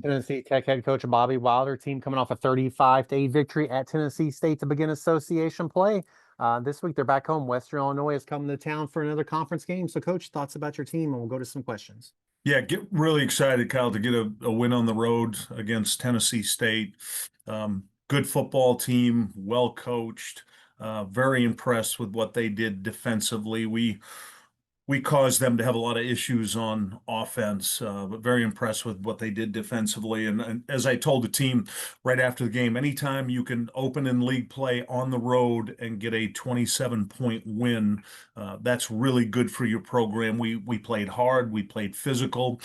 Tennessee Tech head coach Bobby Wilder team coming off a 35-8 victory at Tennessee State to begin association play. This week they're back home. Western Illinois is coming to town for another conference game. So, Coach, thoughts about your team, and we'll go to some questions. Yeah, get really excited, Kyle, to get a win on the road against Tennessee State. Good football team, well coached. Very impressed with what they did defensively. We caused them to have a lot of issues on offense, but very impressed with what they did defensively. And as I told the team right after the game, anytime you can open in league play on the road and get a 27-point win, that's really good for your program. We played hard, we played physical,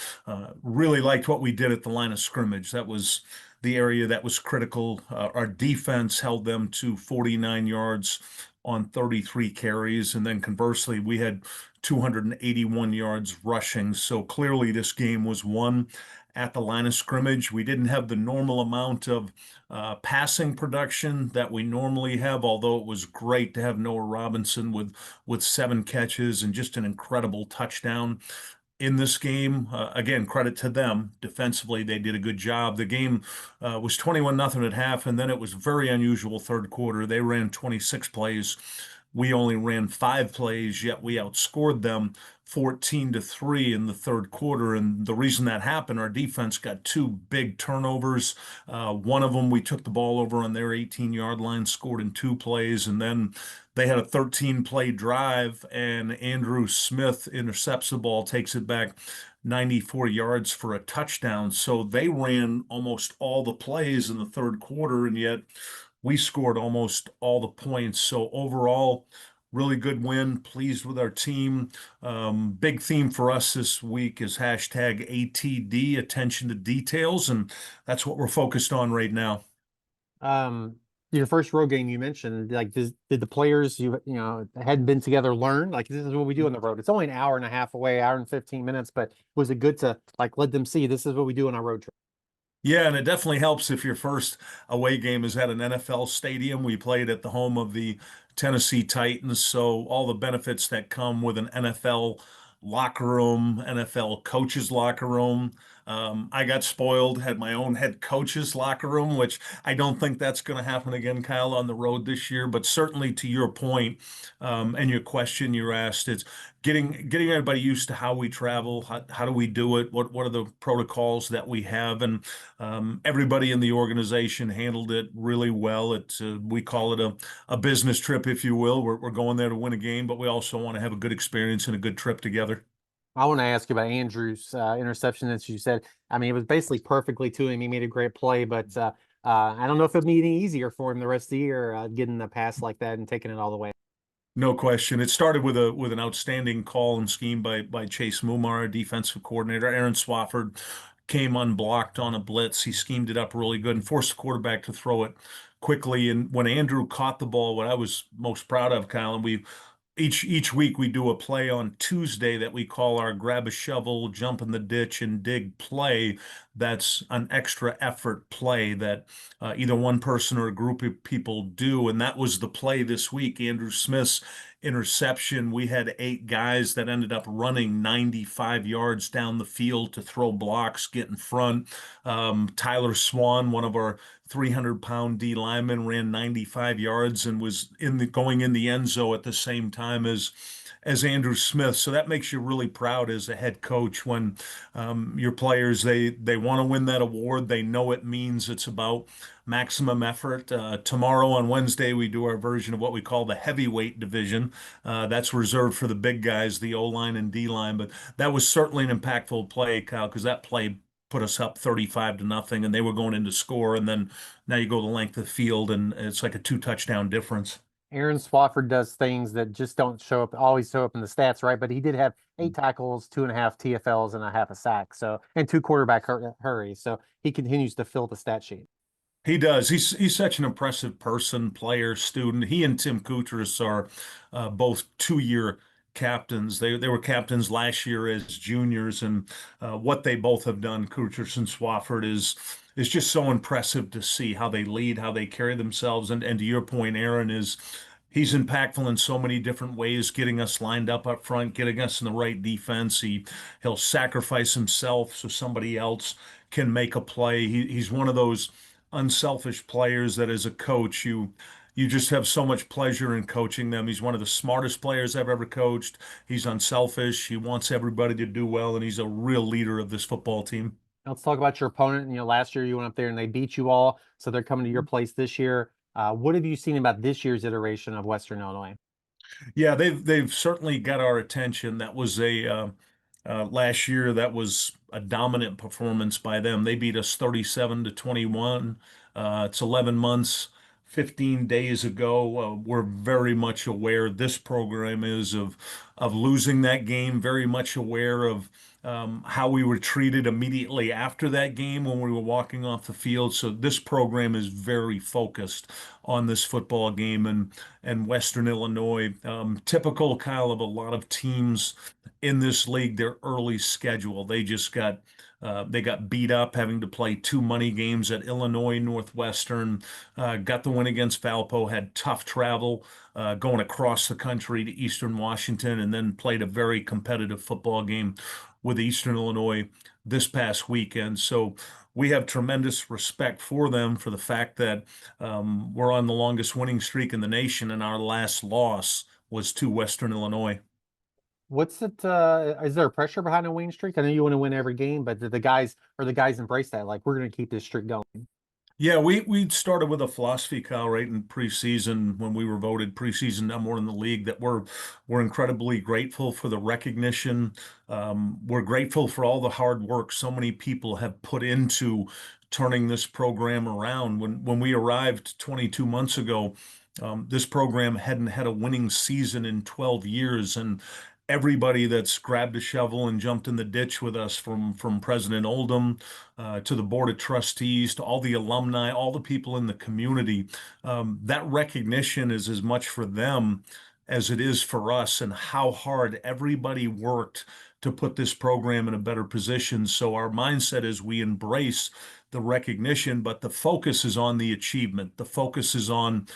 really liked what we did at the line of scrimmage. That was the area that was critical. Our defense held them to 49 yards on 33 carries. And then conversely, we had 281 yards rushing. So clearly, this game was won at the line of scrimmage. We didn't have the normal amount of passing production that we normally have, although it was great to have Noah Robinson with 7 catches and just an incredible touchdown in this game. Again, credit to them. Defensively, they did a good job. The game was 21-0 at half, and then it was very unusual third quarter. They ran 26 plays. We only ran 5 plays, yet we outscored them 14-3 in the third quarter. And the reason that happened, our defense got 2 big turnovers. One of them, we took the ball over on their 18-yard line, scored in 2 plays, and then they had a 13-play drive, and Andrew Smith intercepts the ball, takes it back 94 yards for a touchdown. So they ran almost all the plays in the third quarter, and yet we scored almost all the points. So overall, really good win. Pleased with our team. Big theme for us this week is hashtag ATD, attention to details, and that's what we're focused on right now. Um, your first road game you mentioned, like, did the players hadn't been together learn like this is what we do on the road? It's only an hour and a half away, hour and 15 minutes, but was it good to like let them see this is what we do on our road trip? Yeah, and it definitely helps if your first away game is at an NFL stadium. We played at the home of the Tennessee Titans, so all the benefits that come with an NFL locker room, NFL coaches locker room. I got spoiled, had my own head coach's locker room, which I don't think that's going to happen again, Kyle, on the road this year. But certainly to your point, and your question you asked, it's getting everybody used to how we travel, how do we do it, what are the protocols that we have, and everybody in the organization handled it really well. We call it a business trip, if you will. We're going there to win a game, but we also want to have a good experience and a good trip together. I want to ask you about Andrew's interception that you said. I mean, it was basically perfectly to him. He made a great play, but I don't know if it'll be any easier for him the rest of the year getting the pass like that and taking it all the way. No question. It started with an outstanding call and scheme by Chase Mumar, our defensive coordinator. Aaron Swafford came unblocked on a blitz. He schemed it up really good and forced the quarterback to throw it quickly. And when Andrew caught the ball, what I was most proud of, Kyle, and we each week we do a play on Tuesday that we call our grab a shovel, jump in the ditch and dig play. That's an extra effort play that either one person or a group of people do. And that was the play this week. Andrew Smith's interception. We had 8 guys that ended up running 95 yards down the field to throw blocks, get in front. Tyler Swan, one of our 300-pound D lineman, ran 95 yards and was going in the end zone at the same time as Andrew Smith. So that makes you really proud as a head coach when your players they want to win that award. They know it means it's about maximum effort. Tomorrow on Wednesday, we do our version of what we call the heavyweight division. That's reserved for the big guys, the O-line and D-line. But that was certainly an impactful play, Kyle, because that play put us up 35-0, and they were going into score. And then now you go the length of the field, and it's like a 2 touchdown difference. Aaron Swafford does things that just don't always show up in the stats, right? But he did have 8 tackles, 2.5 TFLs, and a half a sack. So, and 2 quarterback hurries. So he continues to fill the stat sheet. He does. He's such an impressive person, player, student. He and Tim Koutras are both 2-year captains. They were captains last year as juniors, and what they both have done, Koutras and Swafford, is just so impressive to see how they lead, how they carry themselves. And to your point, Aaron He's impactful in so many different ways, getting us lined up front, getting us in the right defense. He'll sacrifice himself so somebody else can make a play. He's one of those unselfish players that as a coach you just have so much pleasure in coaching them. He's one of the smartest players I've ever coached. He's unselfish. He wants everybody to do well, and he's a real leader of this football team. Let's talk about your opponent. Last year you went up there and they beat you all, so they're coming to your place this year. What have you seen about this year's iteration of Western Illinois? Yeah, they've certainly got our attention. That was a last year. That was a dominant performance by them. They beat us 37-21. It's 11 months, 15 days ago. We're very much aware this program is of losing that game. Very much aware of how we were treated immediately after that game when we were walking off the field. So this program is very focused on this football game and Western Illinois. Typical, Kyle, of a lot of teams in this league, their early schedule. They got beat up having to play two money games at Illinois Northwestern. Got the win against Valpo. Had tough travel going across the country to Eastern Washington, and then played a very competitive football game with Eastern Illinois this past weekend. So we have tremendous respect for them for the fact that we're on the longest winning streak in the nation, and our last loss was to Western Illinois. What's it? Is there pressure behind a winning streak? I know you want to win every game, but did the guys embrace that? Like, we're going to keep this streak going. Yeah, we started with a philosophy, Kyle, right in preseason when we were voted preseason number one in the league that we're incredibly grateful for the recognition. We're grateful for all the hard work so many people have put into turning this program around. When we arrived 22 months ago, this program hadn't had a winning season in 12 years, and everybody that's grabbed a shovel and jumped in the ditch with us, from President Oldham to the board of trustees to all the alumni, all the people in the community, that recognition is as much for them as it is for us, and how hard everybody worked to put this program in a better position. So our mindset is we embrace the recognition, but the focus is on the achievement. The focus is on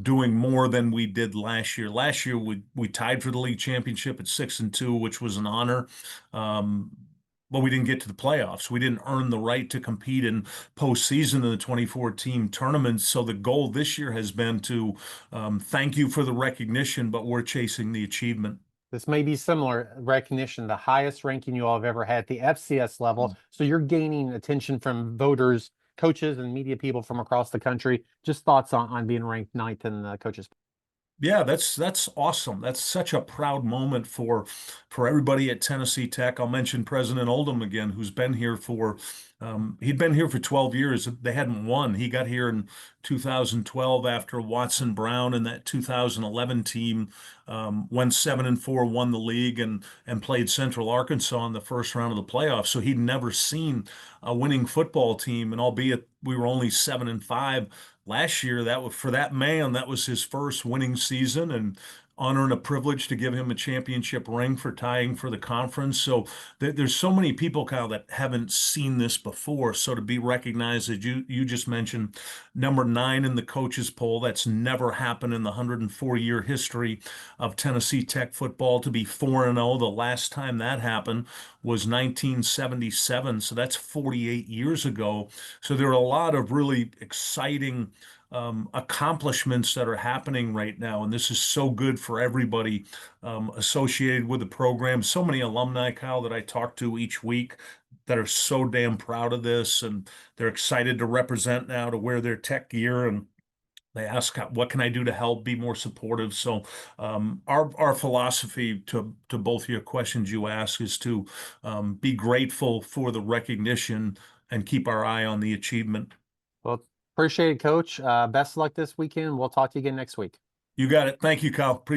doing more than we did last year. Last year we tied for the league championship at 6-2, which was an honor. But we didn't get to the playoffs. We didn't earn the right to compete in postseason in the 24-team tournament. So the goal this year has been to thank you for the recognition, but we're chasing the achievement. This may be similar recognition, the highest ranking you all have ever had at the FCS level. So you're gaining attention from voters, coaches, and media people from across the country. Just thoughts on being ranked ninth in the coaches. Yeah, that's awesome. That's such a proud moment for everybody at Tennessee Tech. I'll mention President Oldham again, who's been here for he'd been here for 12 years. They hadn't won. He got here in 2012 after Watson Brown and that 2011 team went 7-4, won the league, and played Central Arkansas in the first round of the playoffs. So he'd never seen a winning football team, and albeit we were only 7-5 last year, that was, for that man, that was his first winning season, and honor and a privilege to give him a championship ring for tying for the conference. So there's so many people, Kyle, that haven't seen this before. So to be recognized, as you just mentioned, number 9 in the coaches poll, that's never happened in the 104-year history of Tennessee Tech football. To be 4-0, the last time that happened was 1977. So that's 48 years ago. So there are a lot of really exciting accomplishments that are happening right now, and this is so good for everybody associated with the program. So many alumni, Kyle, that I talk to each week that are so damn proud of this, and they're excited to represent now, to wear their Tech gear, and they ask, what can I do to help be more supportive? So our philosophy to both your questions you ask is to be grateful for the recognition and keep our eye on the achievement. Well, appreciate it, Coach. Best of luck this weekend. We'll talk to you again next week. You got it. Thank you, Kyle. Appreciate